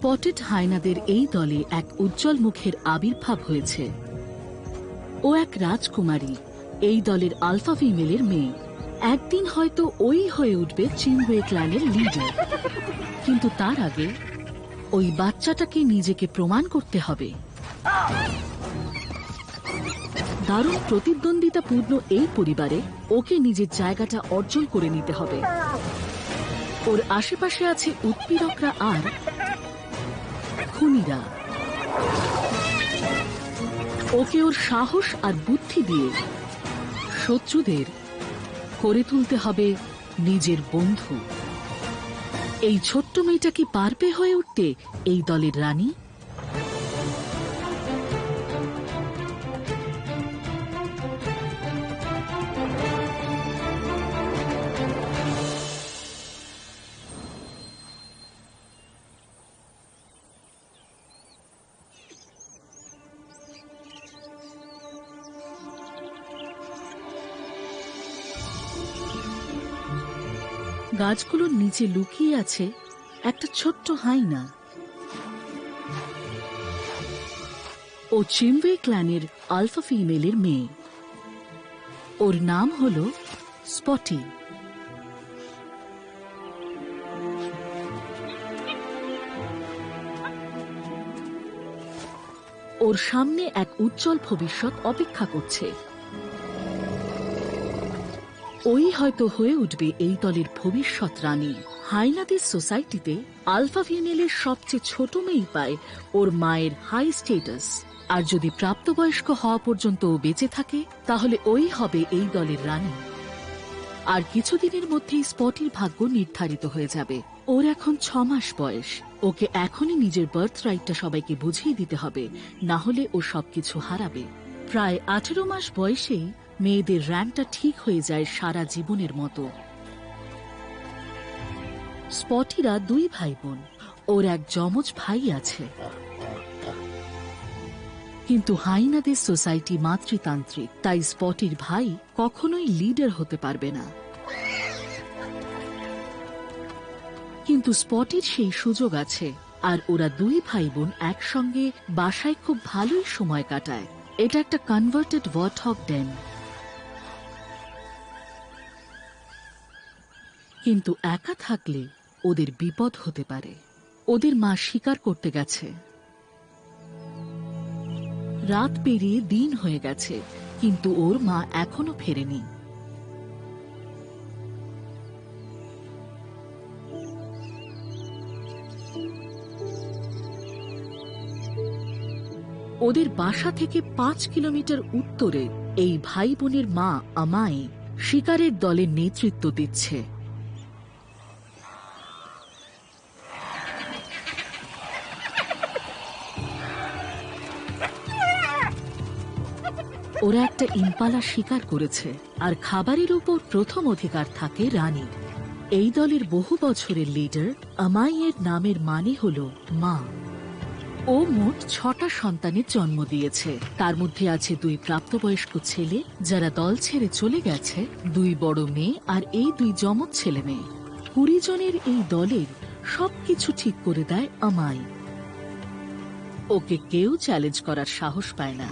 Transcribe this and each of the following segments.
Spotted হায়নাদের এই দলে এক উজ্জ্বল মুখের আবির্ভাব হয়েছে। ও এক রাজকুমারী, এই দলের আলফা ফিমেলের মেয়ে। একদিন হয়তো ওই হয়ে উঠবে চিমওয়ে ক্ল্যানের লিডার। কিন্তু তার আগে ওই বাচ্চাটাকে নিজেকে প্রমাণ করতে হবে। দারুণ প্রতিদ্বন্দ্বিতাপূর্ণ এই পরিবারে ওকে নিজের জায়গাটা অর্জন করে নিতে হবে। ওর আশেপাশে আছে উৎপীড়করা আর খুনিরা। ওকে ওর সাহস আর বুদ্ধি দিয়ে শত্রুদের করে তুলতে হবে নিজের বন্ধু। এই ছোট্ট মেয়েটা কি পারবে হয়ে উঠতে এই দলের রানী? গাছগুলোর নিচে লুকিয়ে আছে একটা ছোট্ট হাইনা। ও চিমওয়ে ক্ল্যানের আলফা ফিমেলের মেয়ে। ওর নাম হল স্পটি। ওর সামনে এক উজ্জ্বল ভবিষ্যৎ অপেক্ষা করছে। ওই হয়তো হয়ে উঠবে এই দলের ভবিষ্যৎ রানী। হাইনাদের সোসাইটিতে আলফা ফিমেলের সবচেয়ে ছোট মেয়ে পায় ওর মায়ের হাই স্টেটাস। আর যদি প্রাপ্তবয়স্ক হওয়া পর্যন্ত ও বেঁচে থাকে তাহলে ওই হবে এই দলের রানী। আর কিছুদিনের মধ্যেই স্পটির ভাগ্য নির্ধারিত হয়ে যাবে। ওর এখন 6 মাস বয়স। ওকে এখনই নিজের বার্থ রাইটটা সবাইকে বুঝিয়ে দিতে হবে, না হলে ও সবকিছু হারাবে। প্রায় 18 মাস বয়সেই মেয়েদের র্যাঙ্কটা ঠিক হয়ে যায় সারা জীবনের মতো। স্পটিরা 2 ভাই বোন। ওর এক যমজ ভাই আছে। কিন্তু হাইনাদের সোসাইটি মাতৃতান্ত্রিক, তাই স্পটির ভাই কখনোই লিডার হতে পারবে না। কিন্তু স্পটির সেই সুযোগ আছে। আর ওরা 2 ভাই বোন একসঙ্গে বাসায় খুব ভালোই সময় কাটায়। এটা একটা কনভার্টেড ওয়ার্থহগ ডেন। কিন্তু একা থাকলে ওদের বিপদ হতে পারে। ওদের মা শিকার করতে গেছে। রাত পেরিয়ে দিন হয়ে গেছে, কিন্তু ওর মা এখনো ফেরেনি। ওদের বাসা থেকে 5 কিলোমিটার উত্তরে এই ভাই বোনের মা আমায় শিকারের দলের নেতৃত্ব দিচ্ছে। ওরা একটা ইম্পালা শিকার করেছে, আর খাবারের উপর প্রথম অধিকার থাকে রানী। এই দলের বহু বছরের লিডার আমাইয়ের নামের মানে হল মা। ও মোট 6টা সন্তানের জন্ম দিয়েছে। তার মধ্যে আছে 2 প্রাপ্তবয়স্ক ছেলে যারা দল ছেড়ে চলে গেছে, 2 বড় মেয়ে আর এই 2 যমজ ছেলে মেয়ে। 20 জনের এই দলের সবকিছু ঠিক করে দেয় আমাই। ওকে কেউ চ্যালেঞ্জ করার সাহস পায় না।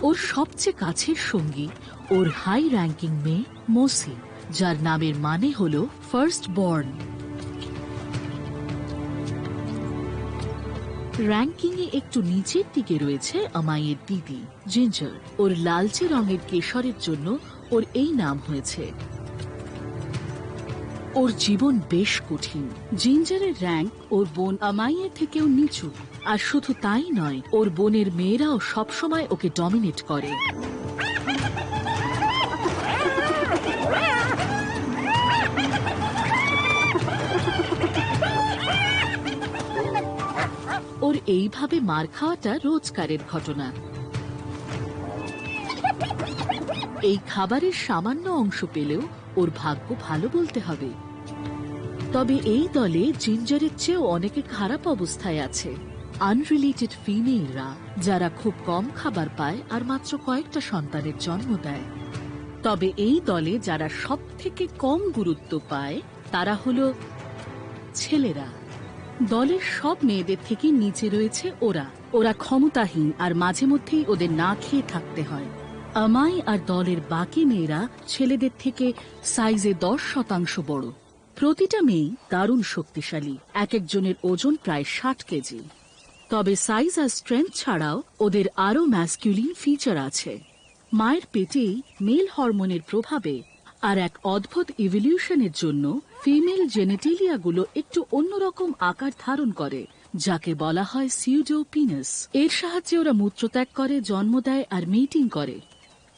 ওর সবচেয়ে কাছের সঙ্গী ওর হাই র্যাঙ্কিং মেয়ে মোসি, যার নামের মানে হল ফার্স্ট বর্ন। র্যাঙ্কিংয়ে একটু নিচের দিকে রয়েছে আমাইয়ের দিদি জিঞ্জার। ওর লালচে রঙের কেশরের জন্য ওর এই নাম হয়েছে। ওর জীবন বেশ কঠিন। জিঞ্জারের র্যাঙ্ক ওর বোন আমাইয়ের থেকেও নিচু। আর শুধু তাই নয়, ওর বোনের মেয়েরাও সবসময় ওকে ডমিনেট করে। ওর এইভাবে মার খাওয়াটা রোজকারের ঘটনা। এই খাবারের সামান্য অংশ পেলেও ওর ভাগ্য ভালো বলতে হবে। তবে এই দলে জিঞ্জারের চেয়েও অনেকে খারাপ অবস্থায় আছে। আনরিলেটেড ফিমেলরা, যারা খুব কম খাবার পায় আর মাত্র কয়েকটা সন্তানের জন্ম দেয়। তবে এই দলে যারা সব থেকে কম গুরুত্ব পায় তারা হলো ছেলেরা, দলের সব মেয়েদের থেকে নিচে রয়েছে ওরা। ওরা ক্ষমতাহীন আর মাঝে মধ্যেই ওদের না খেয়ে থাকতে হয়। আমাই আর দলের বাকি মেয়েরা ছেলেদের থেকে সাইজে 10% বড়। প্রতিটা মেয়ে দারুণ শক্তিশালী, এক একজনের ওজন প্রায় 60 কেজি। তবে সাইজ আর স্ট্রেংথ ছাড়াও ওদের আরও ম্যাসকিউলিন ফিচার আছে। মায়ের পেটেই মেল হরমোনের প্রভাবে আর এক অদ্ভুত ইভলিউশনের জন্য ফিমেল জেনেটিলিয়াগুলো একটু অন্যরকম আকার ধারণ করে, যাকে বলা হয় সিউডোপিনাস। এর সাহায্যে ওরা মূত্রত্যাগ করে, জন্ম দেয় আর মিটিং করে।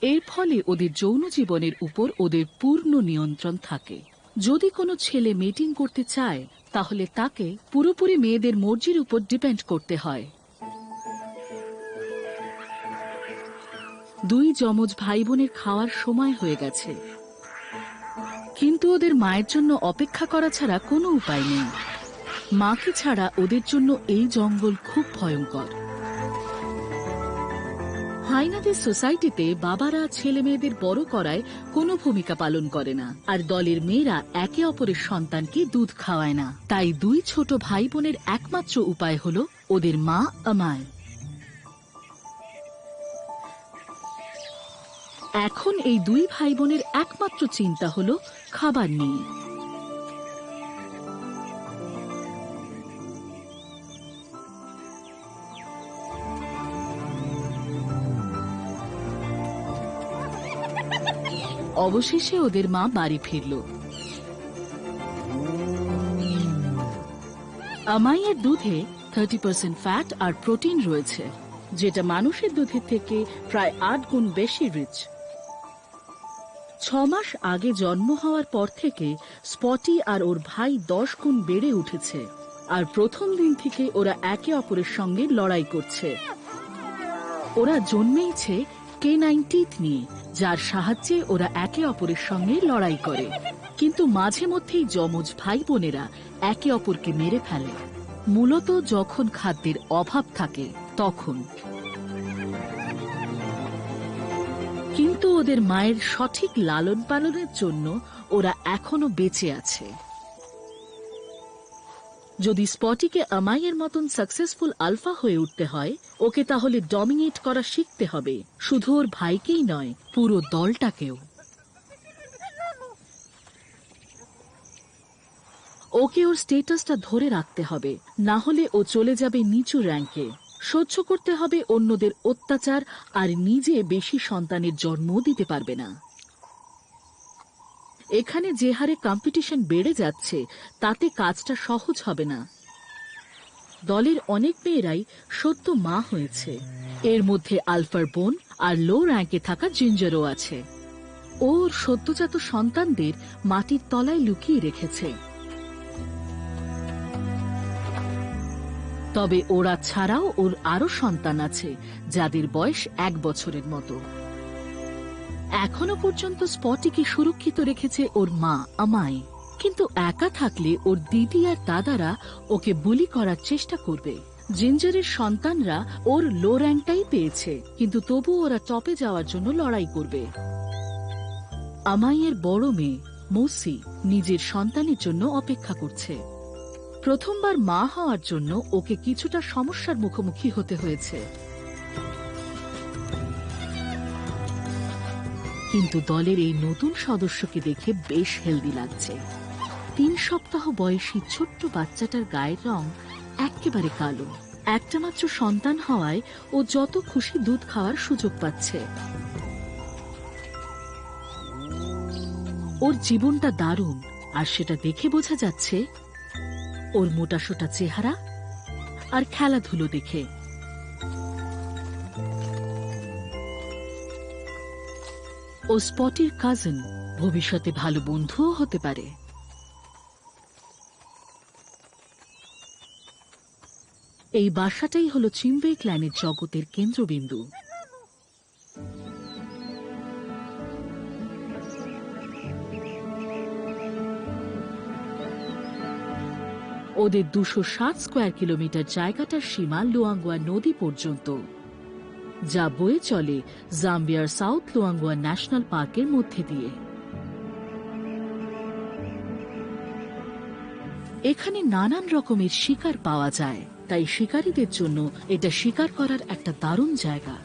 এর ফলে ওদের যৌন জীবনের উপর ওদের পূর্ণ নিয়ন্ত্রণ থাকে। যদি কোনো ছেলে মিটিং করতে চায় তাহলে তাকে পুরোপুরি মেয়েদের মর্জির উপর ডিপেন্ড করতে হয়। দুই যমজ ভাই বোনের খাওয়ার সময় হয়ে গেছে, কিন্তু ওদের মায়ের জন্য অপেক্ষা করা ছাড়া কোনো উপায় নেই। মাকে ছাড়া ওদের জন্য এই জঙ্গল খুব ভয়ঙ্কর। হাইনাদের সোসাইটিতে বাবারা ছেলে মেয়েদের বড় করায় কোনো ভূমিকা পালন করে না, আর দলের মেয়েরা একে অপরের সন্তানকে দুধ খাওয়ায় না। তাই দুই ছোট ভাই বোনের একমাত্র উপায় হল ওদের মা আমায়। এখন এই দুই ভাই বোনের একমাত্র চিন্তা হল খাবার নিয়ে। অবশেষে ওদের মা বাড়ি ফিরল। আমাইয়ের দুধে 30% ফ্যাট আর প্রোটিন রয়েছে, যেটা মানুষের দুধের থেকে প্রায় 8 গুণ বেশি রিচ। 6 মাস আগে জন্ম হওয়ার পর থেকে স্পটি আর ওর ভাই 10 গুণ বেড়ে উঠেছে, আর প্রথম দিন থেকে ওরা একে অপরের সঙ্গে লড়াই করছে। ওরা জন্মেইছে K9 টিথ নিয়ে, যার সাহায্যে ওরা একে অপরের সঙ্গে লড়াই করে। কিন্তু মাঝে মধ্যেই যমজ ভাই বোনেরা একে অপরকে মেরে ফেলে, মূলত যখন খাদ্যের অভাব থাকে তখন। কিন্তু ওদের মায়ের সঠিক লালন পালনের জন্য ওরা এখনো বেঁচে আছে। যদি স্পটিকে আমাইয়ের মতন সাকসেসফুল আলফা হয়ে উঠতে হয়, ওকে তাহলে ডমিনেট করা শিখতে হবে, শুধু ওর ভাইকেই নয়, পুরো দলটাকেও। ওকে ওর স্টেটাসটা ধরে রাখতে হবে, না হলে ও চলে যাবে নিচু র্যাঙ্কে। সহ্য করতে হবে অন্যদের অত্যাচার, আর নিজে বেশি সন্তানের জন্ম দিতে পারবে না। এখানে যে হারে কম্পিটিশন বেড়ে যাচ্ছে তাতে কাজটা সহজ হবে না। দলের অনেক মেয়েরাই সদ্য মা হয়েছে, এর মধ্যে আলফার বোন আর লো র্যাঙ্কে থাকা জিঞ্জারও আছে। ওর সদ্যজাত সন্তানদের মাটির তলায় লুকিয়ে রেখেছে। তবে ওরা ছাড়াও ওর আরো সন্তান আছে, যাদের বয়স 1 বছরের মতো। এখনো পর্যন্ত স্পটিকে সুরক্ষিত রেখেছে ওর মা আমাই, কিন্তু একা থাকলে ওর দিদি আর দাদারা ওকে বুলি করার চেষ্টা করবে। জিঞ্জারের সন্তানরা ওর লো র্যাঙ্কটাই পেয়েছে, কিন্তু তবু ওরা টপে যাওয়ার জন্য লড়াই করবে। আমাইয়ের বড় মেয়ে মৌসি নিজের সন্তানের জন্য অপেক্ষা করছে। প্রথমবার মা হওয়ার জন্য ওকে কিছুটা সমস্যার মুখোমুখি হতে হয়েছে, কিন্তু দলের এই নতুন সদস্যকে দেখে বেশ হেলদি লাগছে। 3 সপ্তাহ বয়সী ছোট্ট বাচ্চাটার গায়ের রং একেবারে কালো। একটা মাত্র সন্তান হওয়ায় ও যত খুশি দুধ খাওয়ার সুযোগ পাচ্ছে। ওর জীবনটা দারুণ, আর সেটা দেখে বোঝা যাচ্ছে ওর মোটাসোটা চেহারা আর খেলাধুলো দেখে। ও স্পটির কাজিন, ভবিষ্যতে ভালো বন্ধুও হতে পারে। এই বাসাটাই হলো চিম্বে ক্ল্যানের জগতের কেন্দ্রবিন্দু। ওদের 260 স্কয়ার কিলোমিটার জায়গাটার সীমা লুয়াঙ্গুয়া নদী পর্যন্ত, যা বয়ে চলে জাম্বিয়ার সাউথ লুয়াঙ্গুয়া ন্যাশনাল পার্কের মধ্যে দিয়ে। এখানে নানান রকমের শিকার পাওয়া যায়, তাই শিকারীদের জন্য এটা শিকার করার একটা দারুণ জায়গা।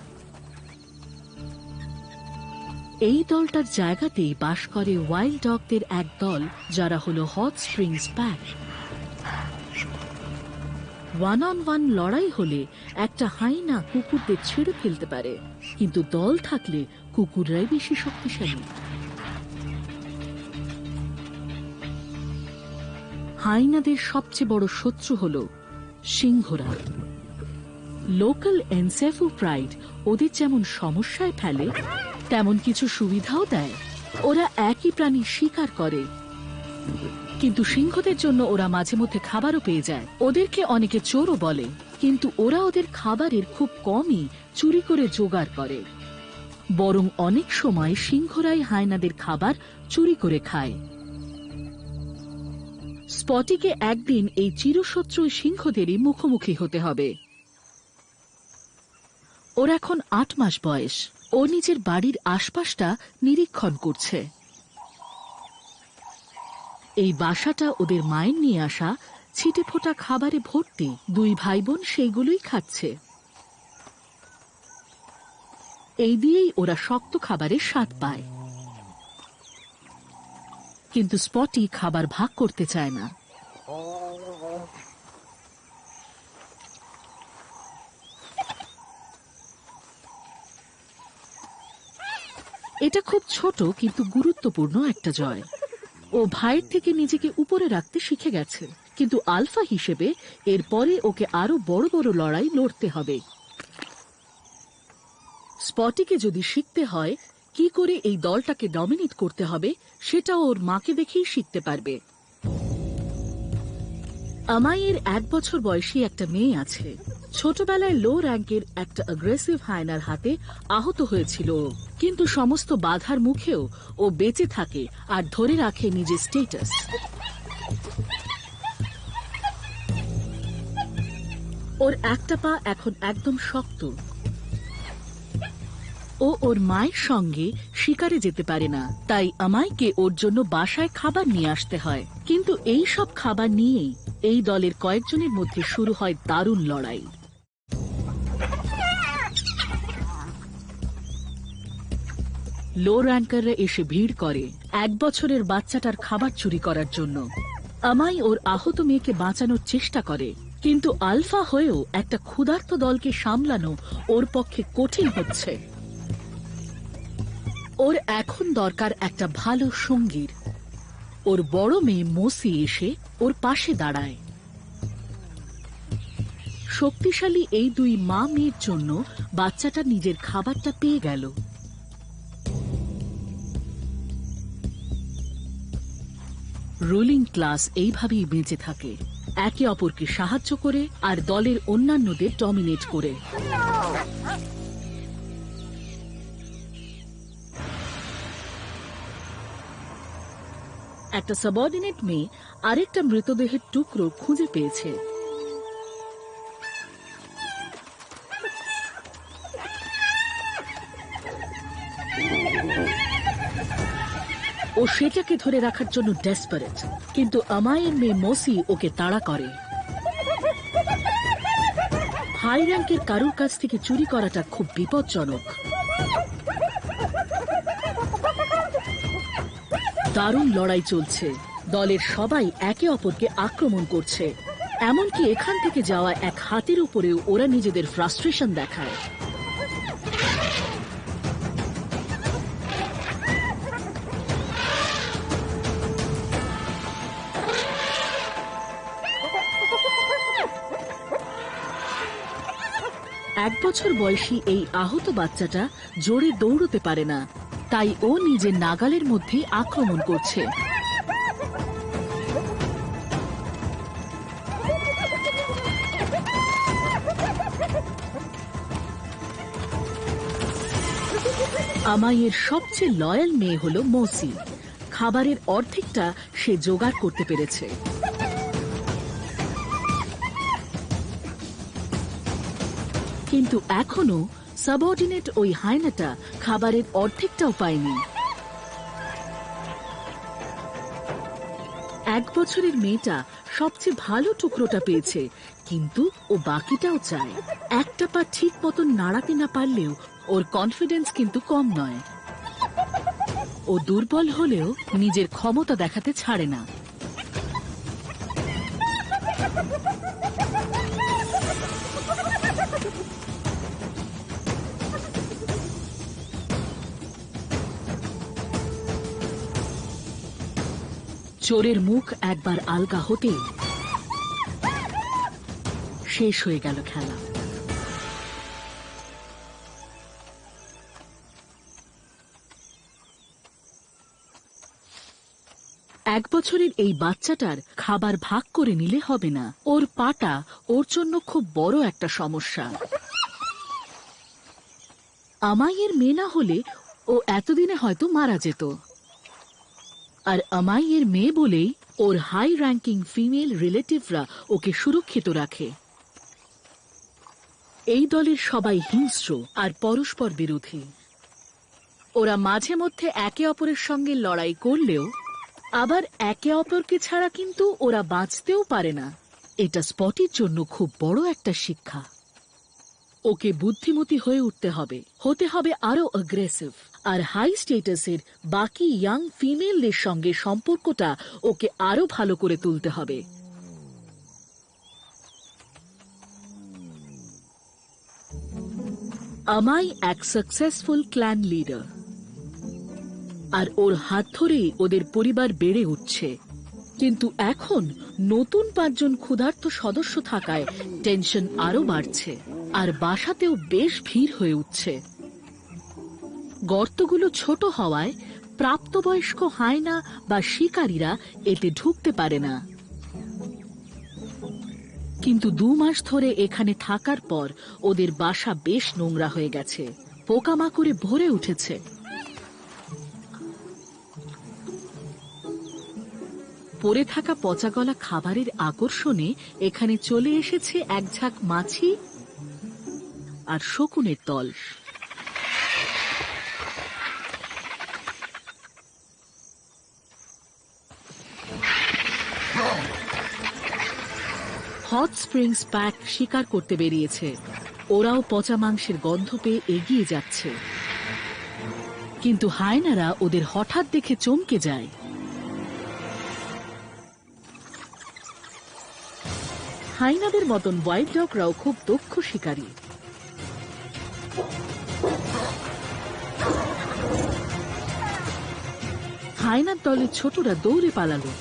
এই দলটার জায়গাতেই বাস করে ওয়াইল্ড ডগদের এক দল, যারা হলো হট স্প্রিংস প্যাক। 1-on-1 লড়াই হলে একটা হাইনা কুকুরদের ছেড়ে ফেলতে পারে, কিন্তু দল থাকলে কুকুররাই বেশি শক্তিশালী। হাইনাদের সবচেয়ে বড় শত্রু হল সিংহরা। লোকাল এনসেফোপ্রাইড ওদের যেমন সমস্যায় ফেলে, তেমন কিছু সুবিধাও দেয়। ওরা একই প্রাণী শিকার করে, কিন্তু সিংহদের জন্য ওরা মাঝে মধ্যে খাবারও পেয়ে যায়। ওদেরকে অনেকে চোরও বলে, কিন্তু ওরা ওদের খাবারের খুব কমই চুরি করে জোগাড় করে। বরং অনেক সময় সিংহরাই হায়নাদের খাবার চুরি করে খায়। স্পটিকে একদিন এই চিরশত্রু সিংহদেরই মুখোমুখি হতে হবে। ওর এখন 8 মাস বয়স। ও নিজের বাড়ির আশপাশটা নিরীক্ষণ করছে। এই বাসাটা ওদের মায়ের নিয়ে আসা ছিটে ফোটা খাবারে ভর্তি। 2 ভাই বোন সেইগুলোই খাচ্ছে। এই দিয়েই ওরা শক্ত খাবারের স্বাদ পায়। কিন্তু স্পটি খাবার ভাগ করতে চায় না। এটা খুব ছোট কিন্তু গুরুত্বপূর্ণ একটা জয়। ও ভাইয়ের থেকে নিজেকে উপরে রাখতে শিখে গেছে, কিন্তু আলফা হিসেবে এরপরে ওকে আরো বড় বড় লড়াই লড়তে হবে। স্পটিকে যদি শিখতে হয় কি করে এই দলটাকে ডমিনেট করতে হবে, সেটা ওর মাকে দেখেই শিখতে পারবে। আমাইয়ের 1 বছর বয়সী একটা মেয়ে আছে। ছোটবেলায় লো র্যাঙ্কের একটা অ্যাগ্রেসিভ হায়নার হাতে আহত হয়েছিল, কিন্তু সমস্ত বাধার মুখেও ও বেঁচে থাকে আর ধরে রাখে নিজের স্ট্যাটাস। ওর একটা পা এখন একদম শক্ত। ও ওর মায়ের সঙ্গে শিকারে যেতে পারে না, তাই আমাইকে ওর জন্য বাসায় খাবার নিয়ে আসতে হয়। কিন্তু এই সব খাবার নিয়েই এই দলের কয়েকজনের মধ্যে শুরু হয় দারুণ লড়াই। লো র্যাঙ্কাররা এসে ভিড় করে 1 বছরের বাচ্চাটার খাবার চুরি করার জন্য। আমাই ওর আহত মেয়েকে বাঁচানোর চেষ্টা করে, কিন্তু আলফা হয়েও একটা ক্ষুধার্ত দলকে সামলানো ওর পক্ষে কঠিন হচ্ছে। ওর এখন দরকার একটা ভালো সঙ্গীর। ওর বড় মেয়ে মোসি এসে ওর পাশে দাঁড়ায়। শক্তিশালী এই 2 মা মেয়ের জন্য বাচ্চাটা নিজের খাবারটা পেয়ে গেল। রুলিং ক্লাস এইভাবেই বেঁচে থাকে, একে অপরকে সাহায্য করে আর দলের অন্যান্যদের ডমিনেট করে। একটা সাবঅর্ডিনেট মেয়ে আরেকটা মৃতদেহের টুকরো খুঁজে পেয়েছে। ও সেটাকে ধরে রাখার জন্য ডেসপারেট, কিন্তু আমায়ের মেয়ে মোসি ওকে তাড়া করে। হাই র্যাঙ্কের কারুর কাছ থেকে চুরি করাটা খুব বিপজ্জনক। দারুণ লড়াই চলছে। দলের সবাই একে অপরকে আক্রমণ করছে। এমনকি এখান থেকে যাওয়া এক হাতির উপরেও ওরা নিজেদের ফ্রাস্ট্রেশন দেখায়। এক বছর বয়সী এই আহত বাচ্চাটা জোরে দৌড়তে পারে না, তাই ও নিজের নাগালের মধ্যেই আক্রমণ করছে। আমাইয়ের সবচেয়ে লয়াল মেয়ে হলো মোসি। খাবারের অর্ধেকটা সে জোগাড় করতে পেরেছে। কিন্তু এখনো সাবঅর্ডিনেট ওই হায়নাটা খাবারের অর্ধেকটাও পায়নি। 1 বছরের মেয়েটা সবচেয়ে ভালো টুকরোটা পেয়েছে, কিন্তু ও বাকিটাও চায়। একটা পা ঠিক মতন নাড়াতে না পারলেও ওর কনফিডেন্স কিন্তু কম নয়। ও দুর্বল হলেও নিজের ক্ষমতা দেখাতে ছাড়ে না। চোরের মুখ একবার আলগা হতেই শেষ হয়ে গেল খেলা। এক বছরের এই বাচ্চাটার খাবার ভাগ করে নিলে হবে না। ওর পাটা ওর জন্য খুব বড় একটা সমস্যা। আমাইয়ের মেয়ে না হলে ও এতদিনে হয়তো মারা যেত। আর আমাইয়ের মেয়ে বলেই ওর হাই র্যাঙ্কিং ফিমেল রিলেটিভরা ওকে সুরক্ষিত রাখে। এই দলের সবাই হিংস্র আর পরস্পর বিরোধী। ওরা মাঝে মধ্যে একে অপরের সঙ্গে লড়াই করলেও আবার একে অপরকে ছাড়া কিন্তু ওরা বাঁচতেও পারে না। এটা স্পটির জন্য খুব বড় একটা শিক্ষা। ওকে বুদ্ধিমতী হয়ে উঠতে হবে, হতে হবে আরো অ্যাগ্রেসিভ। আর হাই স্টেটাসের বাকি ইয়াং ফিমেলদের সঙ্গে সম্পর্কটা ওকে আরো ভালো করে তুলতে হবে। আমাই এক সাকসেসফুল ক্ল্যান লিডার, আর ওর হাত ধরেই ওদের পরিবার বেড়ে উঠছে। কিন্তু এখন নতুন 5 জন ক্ষুধার্ত সদস্য থাকায় টেনশন আরো বাড়ছে, আর বাসাতেও বেশ ভিড় হয়ে উঠছে। গর্তগুলো ছোট হওয়ায় প্রাপ্তবয়স্ক হায়না বা শিকারীরা এতে ঢুকতে পারে না। কিন্তু 2 মাস ধরে এখানে থাকার পর ওদের বাসা বেশ নোংরা হয়ে গেছে, পোকামাকড়ে ভরে উঠেছে। পড়ে থাকা পচাগলা খাবারের আকর্ষণে এখানে চলে এসেছে এক ঝাঁক মাছি আর শকুনের দল। হট স্প্রিংস প্যাক শিকার করতে বেরিয়েছে। ওরাও পচা মাংসের গন্ধ পেয়ে এগিয়ে যাচ্ছে, কিন্তু হায়নারা ওদের হঠাৎ দেখে চমকে যায়। হায়নাদের মতন ওয়াইল্ড ডগরাও খুব দক্ষ শিকারী। হায়নার দলের ছোটরা দৌড়ে পালালো।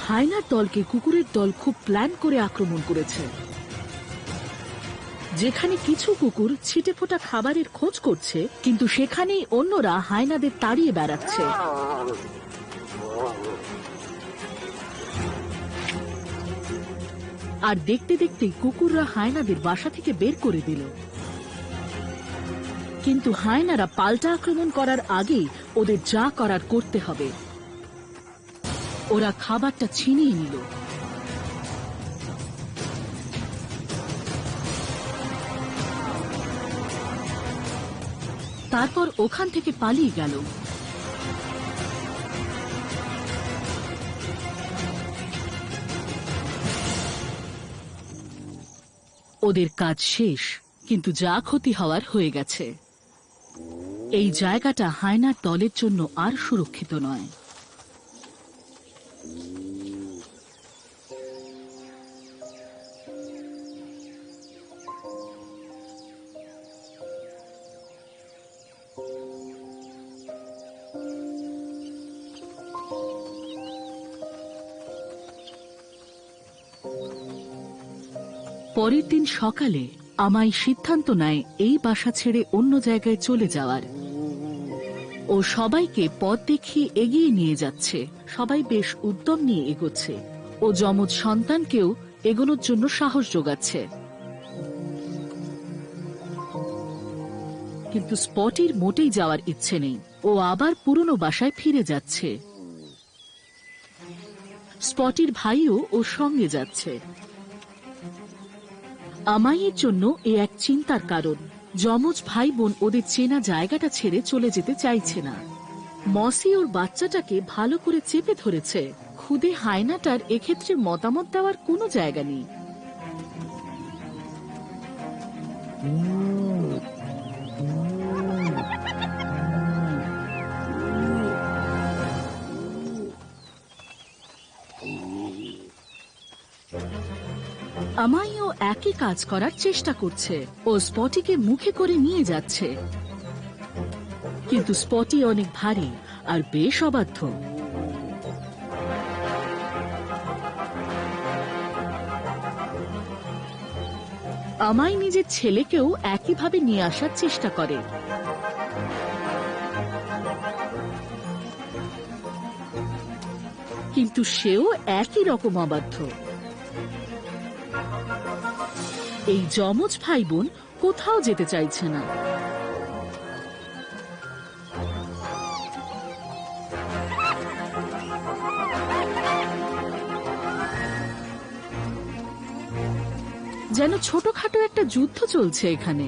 হায়নার দলকে কুকুরের দল খুব প্ল্যান করে আক্রমণ করেছে। যেখানে কিছু কুকুর ছিটে ফোটা খাবারের খোঁজ করছে, কিন্তু সেখানেই অন্যরা হায়নাদের তাড়িয়ে বেড়াচ্ছে। আর দেখতে দেখতেই কুকুররা হায়নাদের বাসা থেকে বের করে দিল। কিন্তু হায়নারা পাল্টা আক্রমণ করার আগেই ওদের যা করার করতে হবে। ওরা খাবারটা ছিনিয়ে নিল। তারপর ওখান থেকে পালিয়ে গেল। ওদের কাজ শেষ, কিন্তু যা ক্ষতি হওয়ার হয়ে গেছে। এই জায়গাটা হায়নার দলের জন্য আর সুরক্ষিত নয়। পরের দিন সকালে আমায় সিদ্ধান্ত নেয় এই বাসা ছেড়ে অন্য জায়গায় চলে যাওয়ার। ও সবাইকে পথ দেখিয়ে এগিয়ে নিয়ে যাচ্ছে। সবাই বেশ উদ্যম নিয়ে এগোচ্ছে। ও যমজ সন্তানকেও এগোনোর জন্য সাহস যোগাচ্ছে। কিন্তু স্পটির মোটেই যাওয়ার ইচ্ছে নেই। ও আবার পুরনো বাসায় ফিরে যাচ্ছে। স্পটির ভাইও ওর সঙ্গে যাচ্ছে। আমাইয়ের জন্য এ এক চিন্তার কারণ। যমজ ভাই বোন ওদের চেনা জায়গাটা ছেড়ে চলে যেতে চাইছে না। মসি ওর বাচ্চাটাকে ভালো করে চেপে ধরেছে। খুদে হায়নাটার এক্ষেত্রে মতামত দেওয়ার কোনো জায়গা নেই। আমাইও একই কাজ করার চেষ্টা করছে। ও স্পটিকে মুখে করে নিয়ে যাচ্ছে, কিন্তু স্পটি অনেক ভারী আর বেশ অবাধ্য। আমাই নিজের ছেলেকেও একইভাবে নিয়ে আসার চেষ্টা করে, কিন্তু সেও একই রকম অবাধ্য। এই যমজ ভাই বোন কোথাও যেতে চাইছে না। যেন ছোটখাটো একটা যুদ্ধ চলছে এখানে।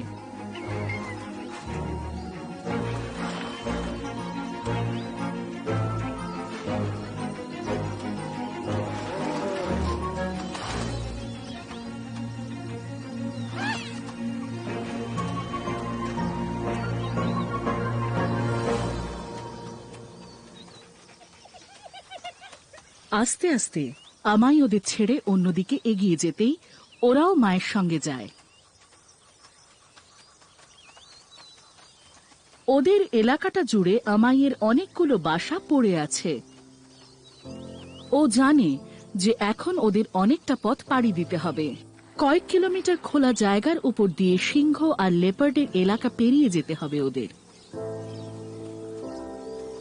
আস্তে আস্তে আমাই ওদের ছেড়ে অন্যদিকে এগিয়ে যেতেই ওরাও মায়ের সঙ্গে যায়। ওদের এলাকাটা জুড়ে আমাইয়ের অনেকগুলো বাসা পড়ে আছে। ও জানে যে এখন ওদের অনেকটা পথ পাড়ি দিতে হবে। কয়েক কিলোমিটার খোলা জায়গার উপর দিয়ে সিংহ আর লেপার্ডের এলাকা পেরিয়ে যেতে হবে ওদের।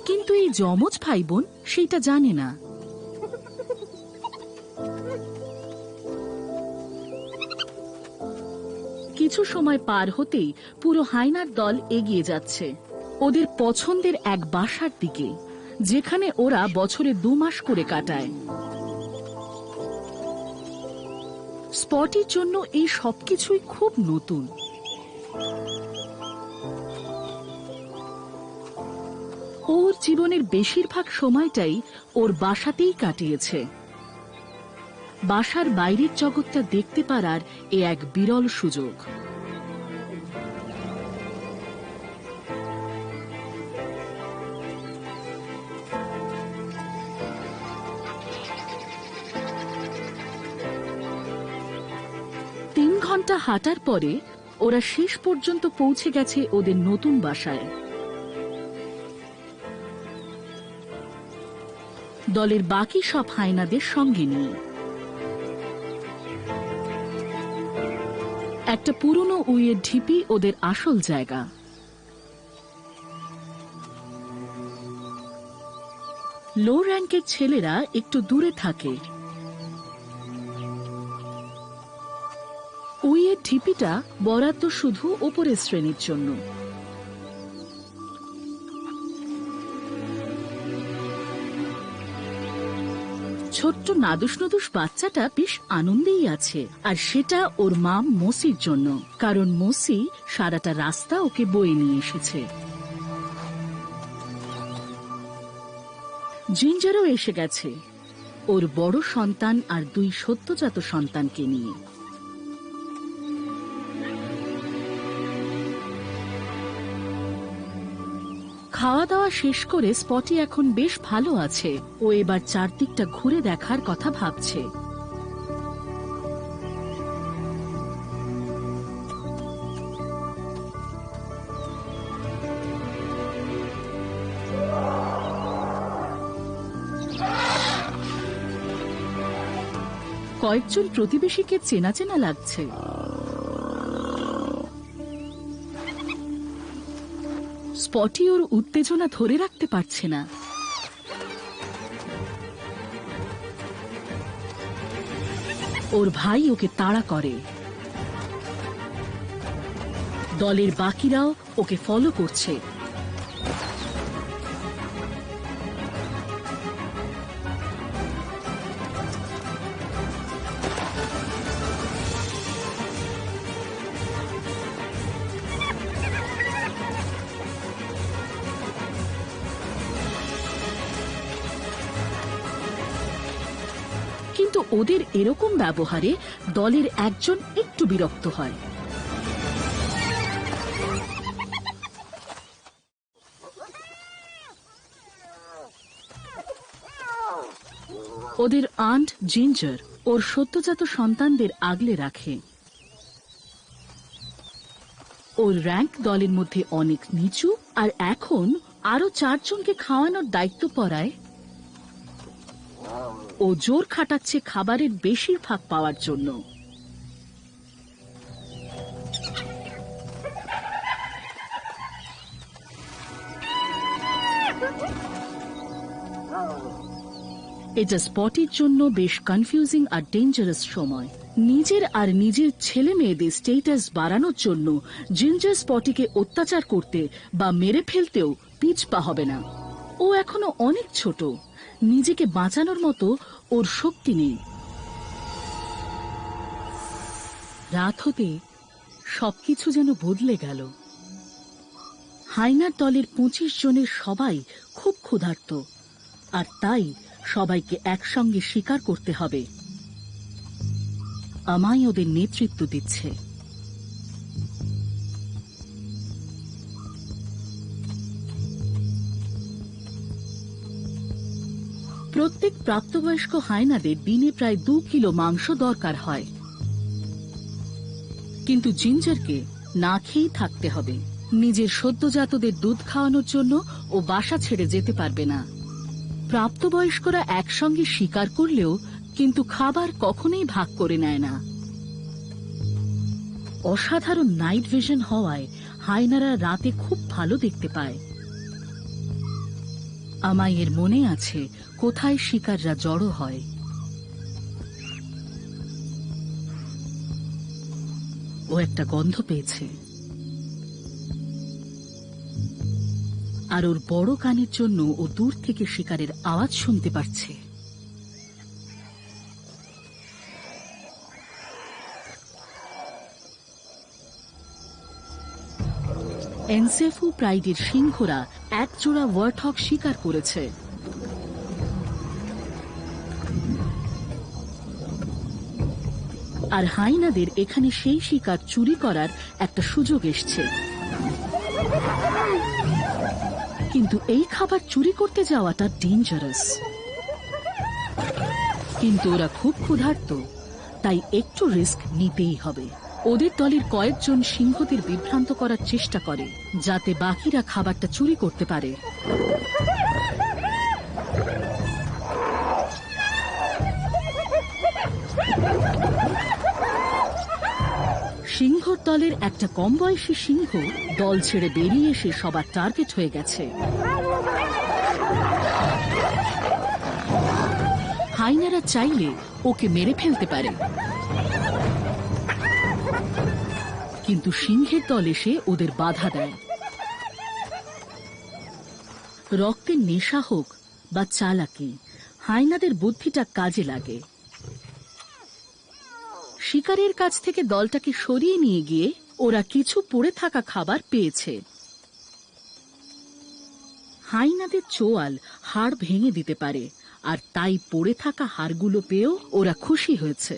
কিন্তু এই যমজ ভাই বোন সেইটা জানে না। কিছু সময় পার হতেই পুরো হায়নার দল এগিয়ে যাচ্ছে ওদের পছন্দের এক বাসার দিকে, যেখানে ওরা বছরে 2 মাস করে কাটায়। স্পটির জন্য এই সবকিছুই খুব নতুন। ওর জীবনের বেশিরভাগ সময়টাই ওর বাসাতেই কাটিয়েছে। বাসার বাইরের জগৎটা দেখতে পারার এ এক বিরল সুযোগ। তিন ঘন্টা হাঁটার পরে ওরা শেষ পর্যন্ত পৌঁছে গেছে ওদের নতুন বাসায়। দলের বাকি সব হায়নাদের সঙ্গে নিয়ে একটা পুরনো উইয়ের ঢিপি ওদের আসল জায়গা। লো র্যাঙ্কের ছেলেরা একটু দূরে থাকে। উইয়ের ঢিপিটা বরাদ্দ শুধু ওপরের শ্রেণীর জন্য। ছোট্ট নাদুস নদুস বাচ্চাটা বেশ আনন্দেই আছে, আর সেটা ওর মা মসির জন্য, কারণ মসি সারাটা রাস্তা ওকে বয়ে নিয়ে এসেছে। জিঞ্জারও এসে গেছে ওর বড় সন্তান আর 2 সদ্যজাত সন্তানকে নিয়ে। খাওয়া দাওয়া শেষ করে স্পটি এখন বেশ ভালো আছে। ও এবার চারদিকটা ঘুরে দেখার কথা ভাবছে। কয়েকজন প্রতিবেশীকে চেনা চেনা লাগছে। স্পটি ওর উত্তেজনা ধরে রাখতে পারছে না। ওর ভাই ওকে তাড়া করে। দলের বাকিরাও ওকে ফলো করছে। কিন্তু ওদের এরকম ব্যবহারে দলের একজন একটু বিরক্ত হয়। ওদের আন্ট জিঞ্জার ওর সদ্যজাত সন্তানদের আগলে রাখে। ওর র্যাঙ্ক দলের মধ্যে অনেক নিচু, আর এখন আরো 4 জনকে খাওয়ানোর দায়িত্ব পড়ায় ও জোর খাটাচ্ছে খাবারের বেশিরভাগ পাওয়ার জন্য। এটা স্পটির জন্য বেশ কনফিউজিং আর ডেঞ্জারাস সময়। নিজের আর নিজের ছেলে মেয়েদের স্টেটাস বাড়ানোর জন্য জিঞ্জার স্পটিকে অত্যাচার করতে বা মেরে ফেলতেও পিছপা হবে না। ও এখনো অনেক ছোট, নিজেকে বাঁচানোর মতো ওর শক্তি নেই। রাত হতে সবকিছু যেন বদলে গেল। হাইনার দলের 25 জনের সবাই খুব ক্ষুধার্ত, আর তাই সবাইকে একসঙ্গে শিকার করতে হবে। আমায় ওদের নেতৃত্ব দিচ্ছে। প্রত্যেক প্রাপ্তবয়স্ক হায়নাদের দিনে প্রায় 2 কিলো মাংস দরকার হয়, কিন্তু জিঞ্জারকে না খেয়েই থাকতে হবে। নিজের সদ্যজাতদের দুধ খাওয়ানোর জন্য ও বাসা ছেড়ে যেতে পারবে না। প্রাপ্তবয়স্করা একসঙ্গে শিকার করলেও কিন্তু খাবার কখনোই ভাগ করে নেয় না। অসাধারণ নাইট ভিশন হওয়ায় হায়নারা রাতে খুব ভালো দেখতে পায়। আমায় এর মনে আছে কোথায় শিকাররা জড়ো হয়। ও একটা গন্ধ পেয়েছে, আর ওর বড় কানের জন্য ও দূর থেকে শিকারের আওয়াজ শুনতে পাচ্ছে। এনসেফু প্রাইডের সিংহরা এক জোড়া ওয়ার্থগ শিকার করেছে। আর হাইনাদের এখানে সেই শিকার চুরি করার একটা সুযোগ এসছে। কিন্তু এই খাবার চুরি করতে যাওয়াটা ডেঞ্জারাস। কিন্তু ওরা খুব ক্ষুধার্ত, তাই একটু রিস্ক নিতেই হবে। ওদের দলের কয়েকজন সিংহদের বিভ্রান্ত করার চেষ্টা করে, যাতে বাকিরা খাবারটা চুরি করতে পারে। সিংহর দলের একটা কম বয়সী সিংহ দল ছেড়ে বেরিয়ে এসে সবার টার্গেট হয়ে গেছে। হাইনারা চাইলে ওকে মেরে ফেলতে পারে, কিন্তু সিংহের দল এসে ওদের বাধা দেয়। রক্তের নেশা হোক বা চালাকি, হাইনাদের বুদ্ধিটা কাজে লাগে। শিকারের কাছ থেকে দলটাকে সরিয়ে নিয়ে গিয়ে ওরা কিছু পড়ে থাকা খাবার পেয়েছে। হাইনাদের চোয়াল হাড় ভেঙে দিতে পারে, আর তাই পড়ে থাকা হাড়গুলো পেয়েও ওরা খুশি হয়েছে।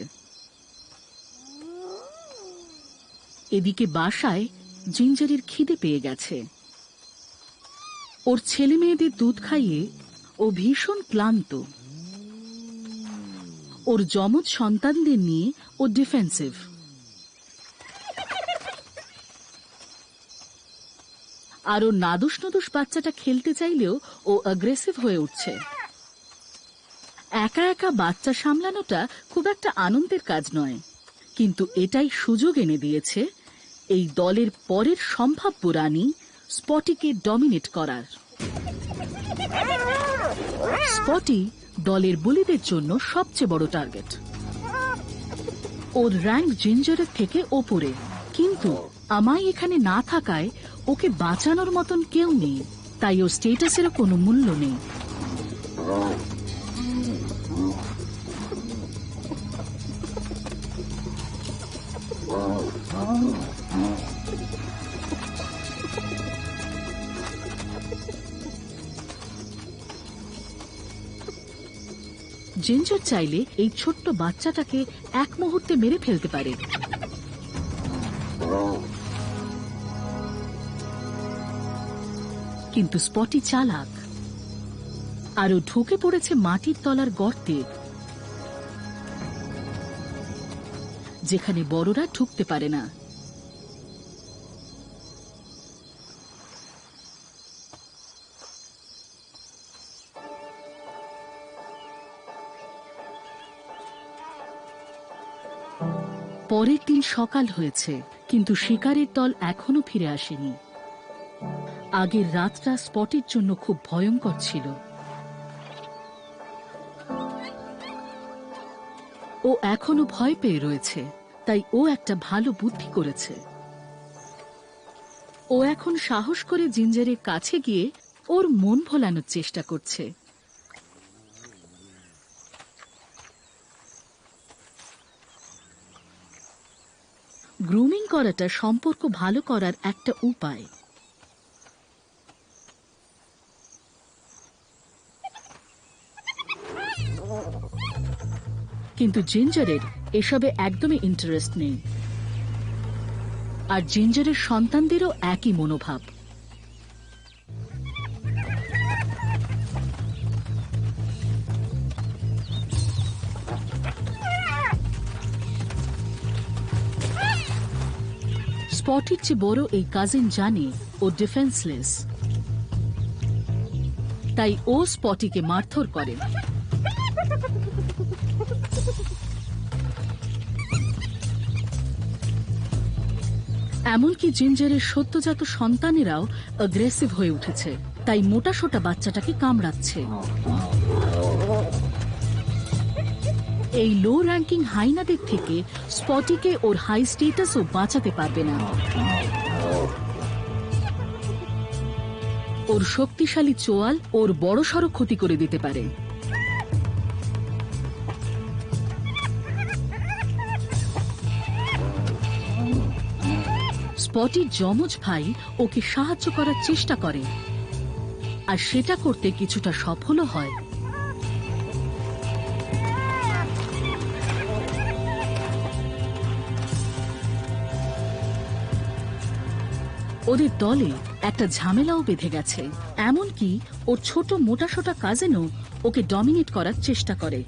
এদিকে বাসায় জিঞ্জারের খিদে পেয়ে গেছে। ওর ছেলে মেয়েদের দুধ খাইয়ে ও ভীষণ ক্লান্ত। ওর যমজ সন্তানদের নিয়ে ও ডিফেন্সিভ। আর ওর নাদুস নদুস বাচ্চাটা খেলতে চাইলেও ও অ্যাগ্রেসিভ হয়ে উঠছে। একা একা বাচ্চা সামলানোটা খুব একটা আনন্দের কাজ নয়, কিন্তু এটাই সুযোগ এনে দিয়েছে এই দলের পরের সম্ভাব্য রানী স্পটিকে ডমিনেট করার। স্পটি দলের বুলিদের জন্য সবচেয়ে বড় টার্গেট। ওর র্যাঙ্ক জিঞ্জারের থেকে ওপরে, কিন্তু আমায় এখানে না থাকায় ওকে বাঁচানোর মতন কেউ নেই, তাই ওর স্টেটাসেরও কোনো মূল্য নেই। জিঞ্জার চাইলে এই ছোট্ট বাচ্চাটাকে এক মুহূর্তে মেরে ফেলতে পারে, কিন্তু স্পটি চালাক, আরও ঢুকে পড়েছে মাটির তলার গর্তে, যেখানে বড়রা ঢুকতে পারে না। পরের দিন সকাল হয়েছে, কিন্তু শিকারের দল এখনো ফিরে আসেনি। আগের রাতটা স্পটের জন্য খুব ভয়ঙ্কর ছিল। ও এখনো ভয় পেয়ে রয়েছে, তাই ও একটা ভালো বুদ্ধি করেছে। ও এখন সাহস করে জিঞ্জারের কাছে গিয়ে ওর মন ভোলানোর চেষ্টা করছে। গ্রুমিং করাটা সম্পর্ক ভালো করার একটা উপায়। কিন্তু জিঞ্জারের এসবে একদমই ইন্টারেস্ট নেই, আর জিঞ্জারের সন্তানদেরও একই মনোভাব। স্পটের চেয়ে বড় এই কাজিন জানে ও ডিফেন্সলেস, তাই ও স্পটিকে মারধর করে। এমনকি জিঞ্জারের সদ্যজাত সন্তানেরাও অ্যাগ্রেসিভ হয়ে উঠেছে, তাই মোটাসোটা বাচ্চাটাকে কামড়াচ্ছে। এই লো র্যাঙ্কিং হাইনাদের থেকে স্পটিকে ওর হাই স্টেটাসও বাঁচাতে পারবে না। ওর শক্তিশালী চোয়াল ওর বড়সড় ক্ষতি করে দিতে পারে। স্পটির যমজ ভাই ওকে সাহায্য করার চেষ্টা করে, আর সেটা করতে কিছুটা সফলও হয়। ওদের দলে একটা ঝামেলাও বেঁধে গেছে, এমনকি ওর ছোট মোটাসোটা কাজিনও ওকে ডমিনেট করার চেষ্টা করে।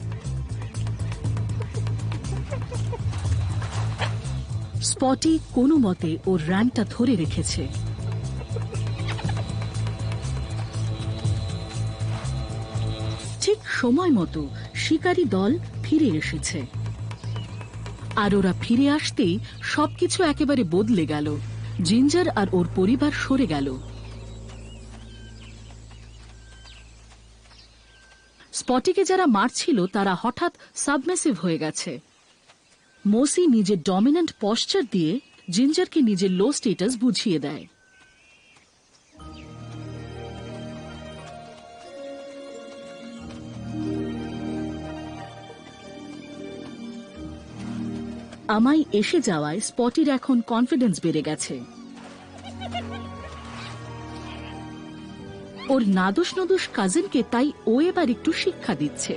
স্পটি কোনো মতে ওর র্যাঙ্কটা ধরে রেখেছে। ঠিক সময় মতো শিকারী দল ফিরে এসেছে, আর ওরা ফিরে আসতেই সবকিছু একেবারে বদলে গেল। জিঞ্জার আর ওর পরিবার সরে গেল। স্পটিকে যারা মারছিল তারা হঠাৎ সাবমেসিভ হয়ে গেছে। মোসি নিজের ডমিন্যান্ট পশ্চার দিয়ে জিঞ্জারকে নিজের লো স্টেটাস বুঝিয়ে দেয়। আমাই এসে যাওয়ায় স্পটির এখন কনফিডেন্স বেড়ে গেছে। ওর নাদুস নদুস কাজিনকে তাই ও এবার একটু শিক্ষা দিচ্ছে।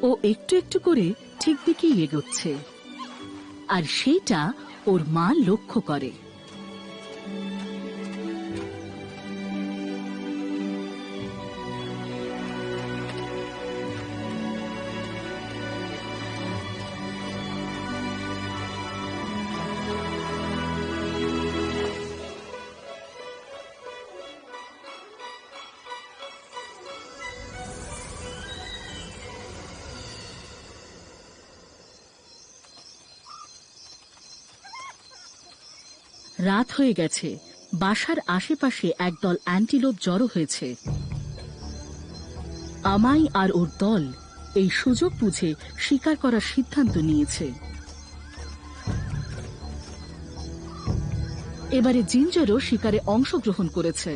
ও একটু একটু করে ঠিক দিকেই এগোচ্ছে, আর সেইটা ওর মা লক্ষ্য করে। রাত হয়ে গেছে। বাসার আশেপাশে একদল অ্যান্টিলোপ জড়ো হয়েছে। আমাই আর ওর দল এই সুযোগ বুঝে শিকার করার সিদ্ধান্ত নিয়েছে। এবারে জিঞ্জারও শিকারে অংশগ্রহণ করেছে।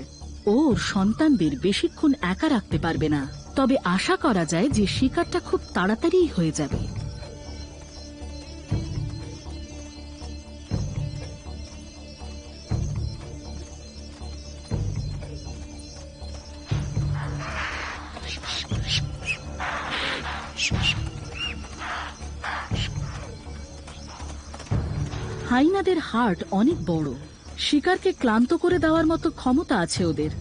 ওর সন্তানদের বেশিক্ষণ একা রাখতে পারবে না, তবে আশা করা যায় যে শিকারটা খুব তাড়াতাড়িই হয়ে যাবে। হাইনাদের হার্ট অনেক বড়, শিকারকে ক্লান্ত করে দেওয়ার মতো ক্ষমতা আছে ওদের।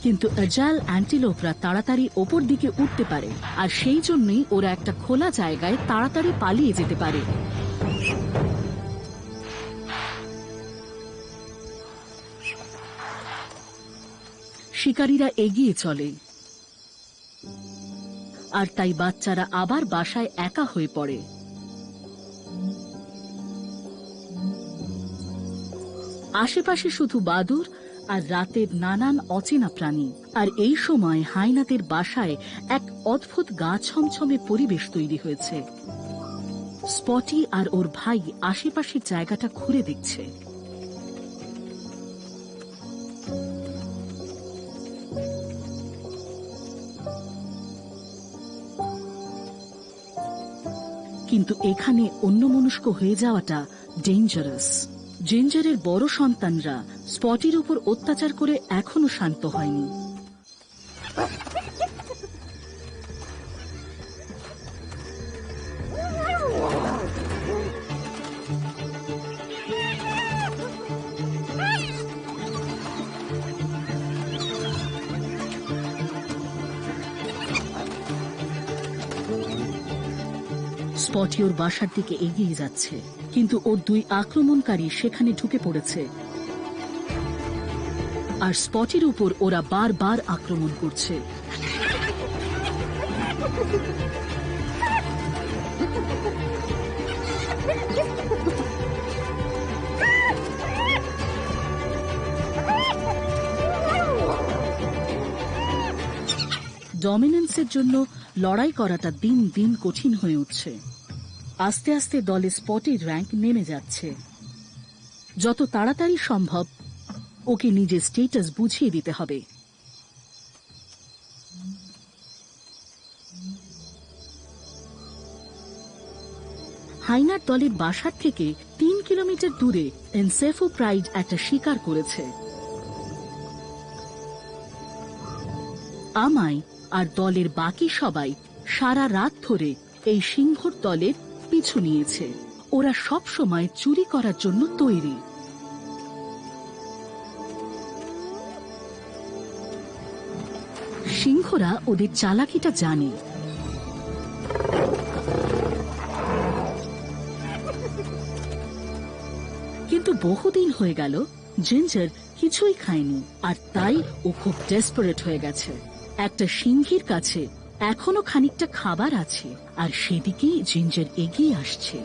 কিন্তু অ্যাজাইল অ্যান্টিলোপরা তাড়াতাড়ি ওপর দিকে উঠতে পারে, আর সেই জন্যই ওরা একটা খোলা জায়গায় তাড়াতাড়ি পালিয়ে যেতে পারে। শিকারীরা এগিয়ে চলে, আর তাই বাচ্চারা আবার বাসায় একা হয়ে পড়ে। আশেপাশে শুধু বাদুড় আর রাতের নানান অচেনা প্রাণী। আর এই সময় হাইনাদের বাসায় এক অদ্ভুত গা ছমছমে পরিবেশ তৈরি হয়েছে। স্পটি আর ওর ভাই আশেপাশের জায়গাটা ঘুরে দেখছে। কিন্তু এখানে অন্যমনস্ক হয়ে যাওয়াটা ডেঞ্জারাস। জিঞ্জারের বড় সন্তানরা স্পটির উপর অত্যাচার করে এখনো শান্ত হয়নি। স্পটি ওর বাসার দিকে এগিয়ে যাচ্ছে, কিন্তু ওর দুই আক্রমণকারী সেখানে ঢুকে পড়েছে, আর স্পটির উপর ওরা বারবার আক্রমণ করছে। ডমিনেন্সের জন্য লড়াই করাটা দিন দিন কঠিন হয়ে উঠছে। আস্তে আস্তে দলে স্পটের র্যাঙ্ক নেমে যাচ্ছে। যত তাড়াতাড়ি সম্ভব ওকে নিজের স্টেটাস বুঝিয়ে দিতে হবে। হাইনার দলের বাসার থেকে 3 কিলোমিটার দূরে এনসেফো প্রাইড একটা শিকার করেছে। আমাই আর দলের বাকি সবাই সারা রাত ধরে এই সিংহর দলের পিছু নিয়েছে। ওরা সব সময় চুরি করার জন্য তৈরি। সিংহরা ওদের চালাকিটা জানে। কিন্তু বহুদিন হয়ে গেল জিঞ্জার কিছুই খায়নি, আর তাই ও খুব ডেসপারেট হয়ে গেছে। একটা সিংহীর কাছে এখনো খানিকটা খাবার আছে, আর সেদিকেই জিঞ্জার এগিয়ে আসছে।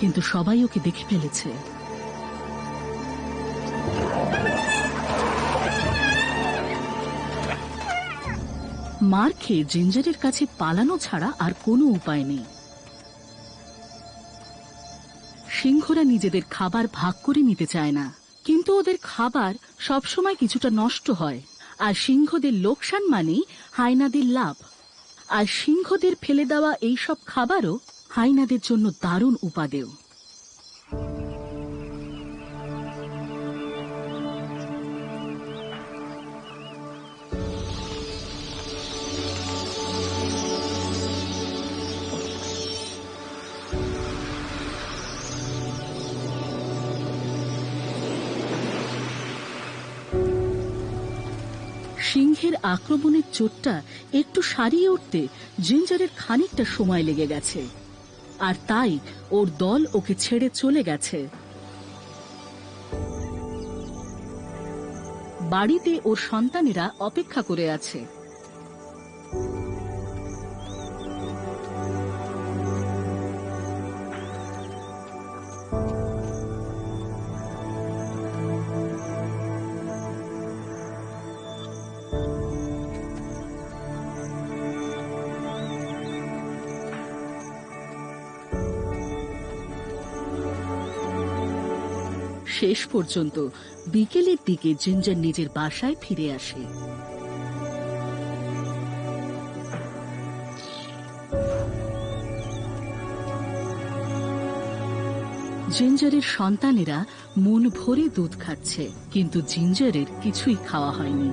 কিন্তু সবাই ওকে দেখে ফেলেছে। মার খেয়ে জিঞ্জারের কাছে পালানো ছাড়া আর কোনো উপায় নেই। সিংহরা নিজেদের খাবার ভাগ করে নিতে চায় না, কিন্তু ওদের খাবার সবসময় কিছুটা নষ্ট হয়, আর সিংহদের লোকসান মানেই হাইনাদের লাভ। আর সিংহদের ফেলে দেওয়া এইসব খাবারও হাইনাদের জন্য দারুণ উপাদেয়। সিংহের আক্রমণের চোটটা একটু সারিয়ে উঠতে জিঞ্জারের খানিকটা সময় লেগে গেছে, আর তাই ওর দল ওকে ছেড়ে চলে গেছে। বাড়িতে ওর সন্তানেরা অপেক্ষা করে আছে। শেষ পর্যন্ত বিকেলের দিকে জিঞ্জার নিজের বাসায় ফিরে আসে। জিঞ্জারের সন্তানেরা মন ভরে দুধ খাচ্ছে, কিন্তু জিঞ্জারের কিছুই খাওয়া হয়নি।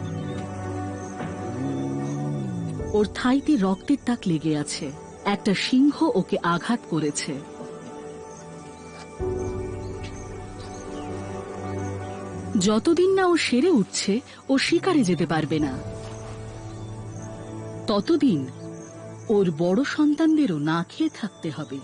ওর থাইতে রক্তের দাগ লেগে আছে। একটা সিংহ ওকে আঘাত করেছে। যতদিন না ও সেরে উঠছে, ও শিকারে যেতে পারবে না। ততদিন ওর বড় সন্তানদেরও না খেয়ে থাকতে হবে।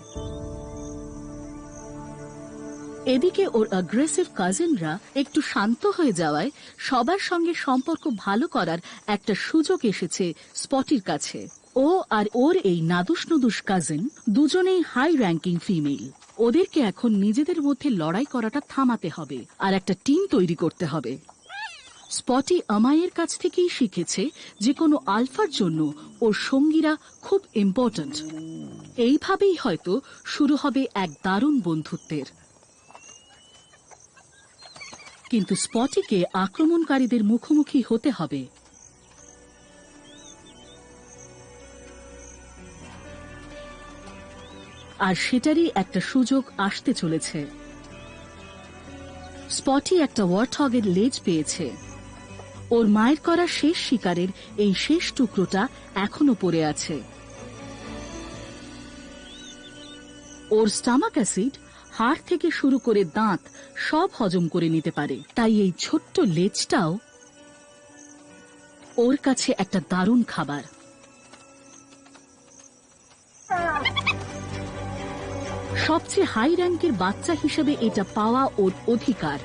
এদিকে ওর অ্যাগ্রেসিভ কাজিনরা একটু শান্ত হয়ে যাওয়ায় সবার সঙ্গে সম্পর্ক ভালো করার একটা সুযোগ এসেছে স্পটির কাছে। ও আর ওর এই নাদুস নুদুস কাজিন দুজনেই হাই র্যাঙ্কিং ফিমেল। ওদেরকে এখন নিজেদের মধ্যে লড়াই করাটা থামাতে হবে আর একটা টিম তৈরি করতে হবে। স্পটি আমায়ের কাছ থেকেই শিখেছে যে কোনো আলফার জন্য ওর সঙ্গীরা খুব ইম্পর্ট্যান্ট। এইভাবেই হয়তো শুরু হবে এক দারুণ বন্ধুত্বের। কিন্তু স্পটিকে আক্রমণকারীদের মুখোমুখি হতে হবে। আর সেটারই একটা সুযোগ আসতে চলেছে। স্পটি একটা ওয়ার্থগের লেজ পেয়েছে। ওর মায়ের করা শেষ শিকারের এই শেষ টুকরোটা এখনো পড়ে আছে। ওর স্টামাক অ্যাসিড হাড় থেকে শুরু করে দাঁত সব হজম করে নিতে পারে, তাই এই ছোট্ট লেজটাও ওর কাছে একটা দারুণ খাবার। সবচেয়ে হাই র্যাঙ্কের বাচ্চা হিসেবে এটা পাওয়া ওর অধিকার,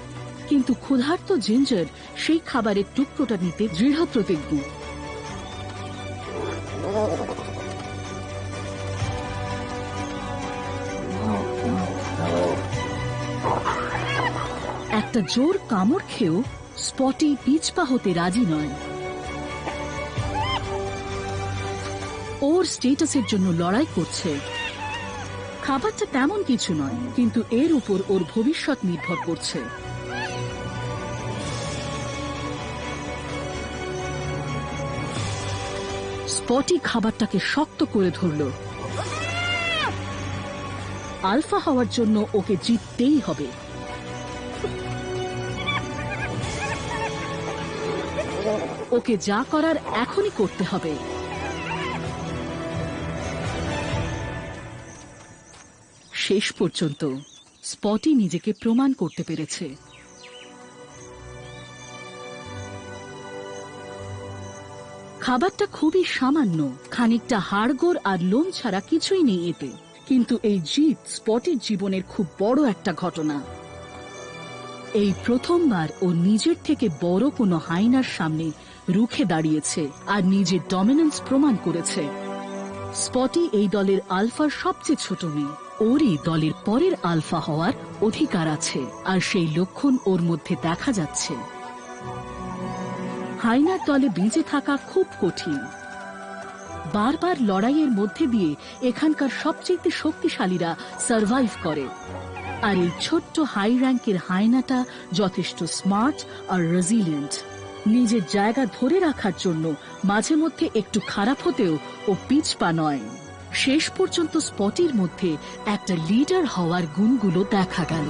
কিন্তু ক্ষুধার্ত জিঞ্জার সেই খাবারের টুকরোটা নিতে দৃঢ় প্রতিজ্ঞ। একটা জোর কামড় খেয়েও স্পটি পিছপা হতে রাজি নয়। ওর স্টেটাসের জন্য লড়াই করছে। খাবারটা তেমন কিছু নয়, কিন্তু এর উপর ওর ভবিষ্যৎ নির্ভর করছে। স্পটি খাবারটাকে শক্ত করে ধরল। আলফা হওয়ার জন্য ওকে জিততেই হবে। ওকে যা করার এখনই করতে হবে। শেষ পর্যন্ত স্পটি নিজেকে প্রমাণ করতে পেরেছে। খাবারটা খুবই সামান্য, খানিকটা হাড়গোড় আর লোম ছাড়া কিছুই নেই এতে, কিন্তু এই জিত স্পটির জীবনের খুব বড় একটা ঘটনা। এই প্রথমবার ও নিজের থেকে বড় কোনো হাইনার সামনে রুখে দাঁড়িয়েছে আর নিজের ডমিনেন্স প্রমাণ করেছে। স্পটি এই দলের আলফার সবচেয়ে ছোট মেয়ে। ওরই দলের পরের আলফা হওয়ার অধিকার আছে, আর সেই লক্ষণ ওর মধ্যে দেখা যাচ্ছে। হাইনার দলে বেঁচে থাকা খুব কঠিন। বারবার লড়াইয়ের মধ্যে দিয়ে এখানকার সবচেয়ে শক্তিশালীরা সার্ভাইভ করে, আর এই ছোট্ট হাই র্যাঙ্কের হাইনাটা যথেষ্ট স্মার্ট আর রেজিলিয়েন্ট। নিজের জায়গা ধরে রাখার জন্য মাঝে মধ্যে একটু খারাপ হতেও ও পিছপা নয়। শেষ পর্যন্ত স্পটির মধ্যে একটা লিডার হওয়ার গুণগুলো দেখা গেল।